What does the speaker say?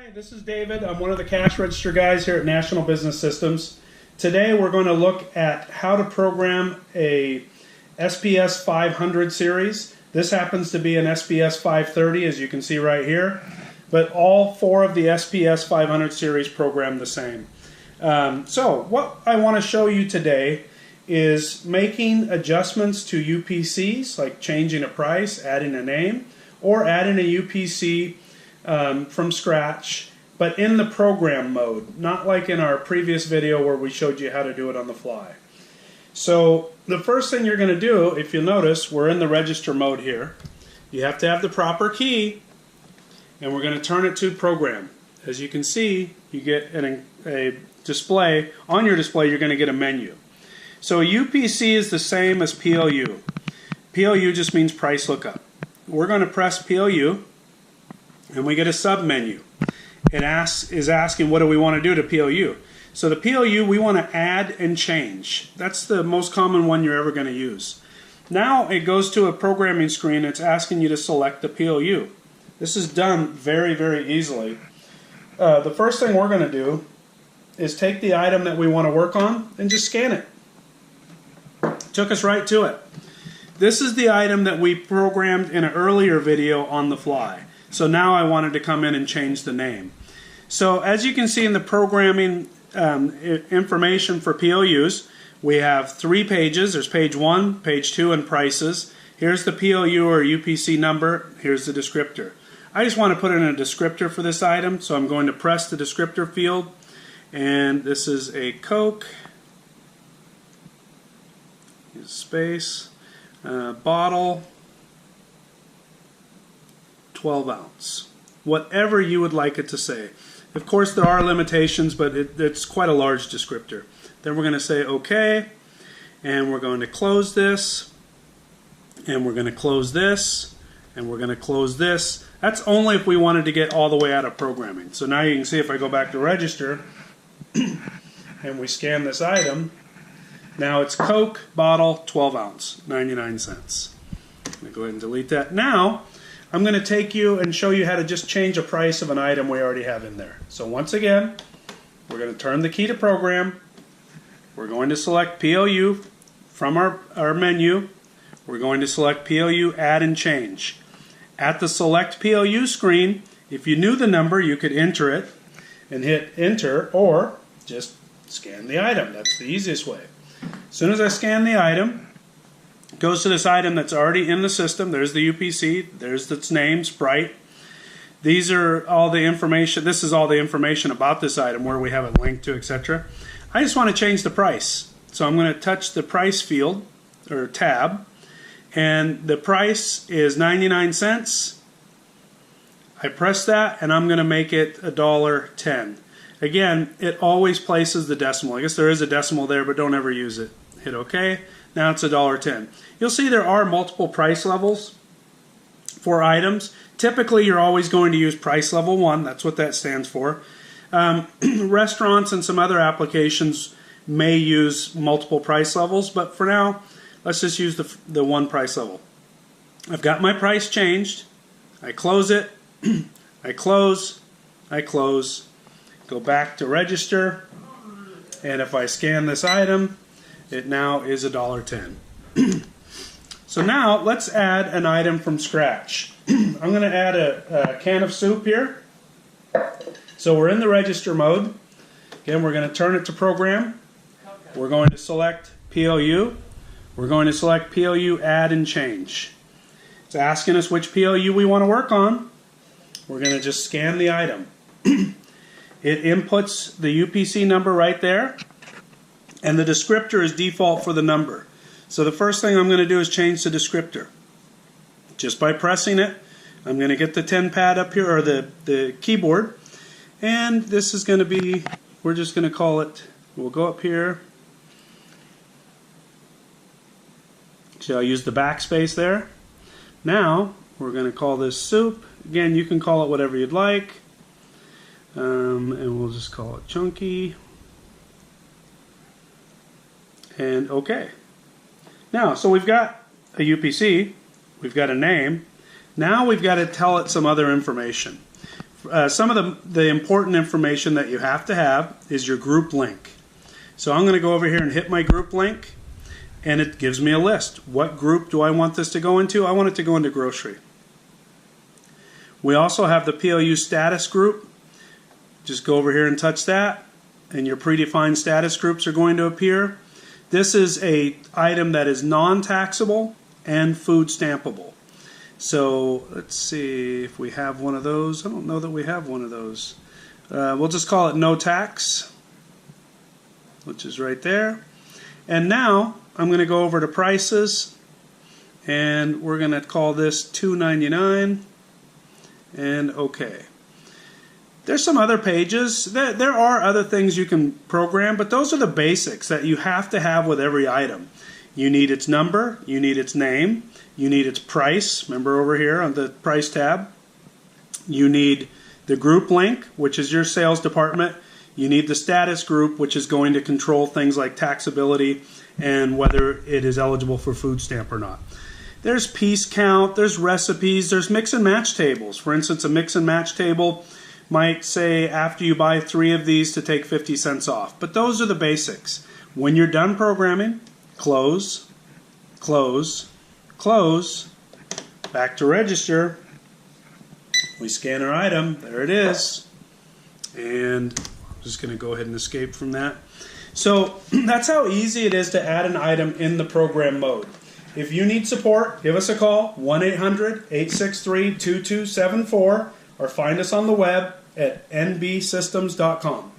Hi, this is David. I'm one of the cash register guys here at National Business Systems. Today we're going to look at how to program a SPS-500 series. This happens to be an SPS-530, as you can see right here, but all four of the SPS-500 series program the same. So what I want to show you today is making adjustments to UPCs, like changing a price, adding a name, or adding a UPC from scratch, but in the program mode, not like in our previous video where we showed you how to do it on the fly. So the first thing you're going to do, if you'll notice, we're in the register mode here. You have to have the proper key, and we're going to turn it to program. As you can see, you get a display. On your display, you're going to get a menu. So a UPC is the same as PLU. PLU just means price lookup. We're going to press PLU, and we get a sub-menu. It is asking what do we want to do to PLU. So the PLU we want to add and change. That's the most common one you're ever going to use. Now it goes to a programming screen. It's asking you to select the PLU. This is done very, very easily. The first thing we're going to do is take the item that we want to work on and just scan it. Took us right to it. This is the item that we programmed in an earlier video on the fly. So now I wanted to come in and change the name. So as you can see in the programming information for PLUs, we have 3 pages. There's page 1, page 2, and prices. Here's the PLU or UPC number. Here's the descriptor. I just want to put in a descriptor for this item, so I'm going to press the descriptor field. And this is a Coke, space, bottle, 12 ounce. Whatever you would like it to say. Of course there are limitations, but it's quite a large descriptor. Then we're going to say OK, and we're going to close this, and we're going to close this, and we're going to close this. That's only if we wanted to get all the way out of programming. So now you can see if I go back to register and we scan this item, now it's Coke, bottle, 12 ounce, 99 cents. I'm going to go ahead and delete that. Now I'm going to take you and show you how to just change a price of an item we already have in there. So once again, we're going to turn the key to program. We're going to select PLU from our menu. We're going to select PLU, add and change. At the select PLU screen, if you knew the number, you could enter it and hit enter, or just scan the item. That's the easiest way. As soon as I scan the item, it goes to this item that's already in the system. There's the UPC. There's its name, Sprite. These are all the information. This is all the information about this item, where we have it linked to, etc. I just want to change the price. So I'm going to touch the price field, or tab, and the price is 99 cents. I press that, and I'm going to make it $1.10. Again, it always places the decimal. I guess there is a decimal there, but don't ever use it. Hit OK. Now it's $1.10. You'll see there are multiple price levels for items. Typically, you're always going to use price level 1. That's what that stands for. Restaurants and some other applications may use multiple price levels, but for now, let's just use the one price level. I've got my price changed. I close it. I close. I close. Go back to register. And if I scan this item, it now is $1.10. So now let's add an item from scratch. I'm going to add a can of soup here. So we're in the register mode. Again, we're going to turn it to program. We're going to select PLU. We're going to select PLU, add and change. It's asking us which PLU we want to work on. We're going to just scan the item. It inputs the UPC number right there. And the descriptor is default for the number. So the first thing I'm going to do is change the descriptor. Just by pressing it, I'm going to get the 10 pad up here, or the keyboard. And this is going to be, we're just going to call it, we'll go up here. So I'll use the backspace there. Now, we're going to call this soup. Again, you can call it whatever you'd like. And we'll just call it chunky. And OK. Now, so we've got a UPC, we've got a name. Now we've got to tell it some other information. some of the important information that you have to have is your group link. So I'm going to go over here and hit my group link, and it gives me a list. What group do I want this to go into? I want it to go into grocery. We also have the PLU status group. Just go over here and touch that, and your predefined status groups are going to appear. This is an item that is non-taxable and food stampable. So let's see if we have one of those. I don't know that we have one of those. We'll just call it no tax, which is right there. And now I'm going to go over to prices, and we're going to call this $2.99 and OK. There's some other pages. There are other things you can program, but those are the basics that you have to have with every item. You need its number, you need its name, you need its price, remember over here on the price tab. You need the group link, which is your sales department. You need the status group, which is going to control things like taxability and whether it is eligible for food stamp or not. There's piece count, there's recipes, there's mix and match tables. For instance, a mix and match table might say after you buy 3 of these to take 50 cents off. But those are the basics. When you're done programming, close, close, close, back to register. We scan our item, there it is. And I'm just going to go ahead and escape from that. So that's how easy it is to add an item in the program mode. If you need support, give us a call, 1-800-863-2274, or find us on the web at nbsystems.com.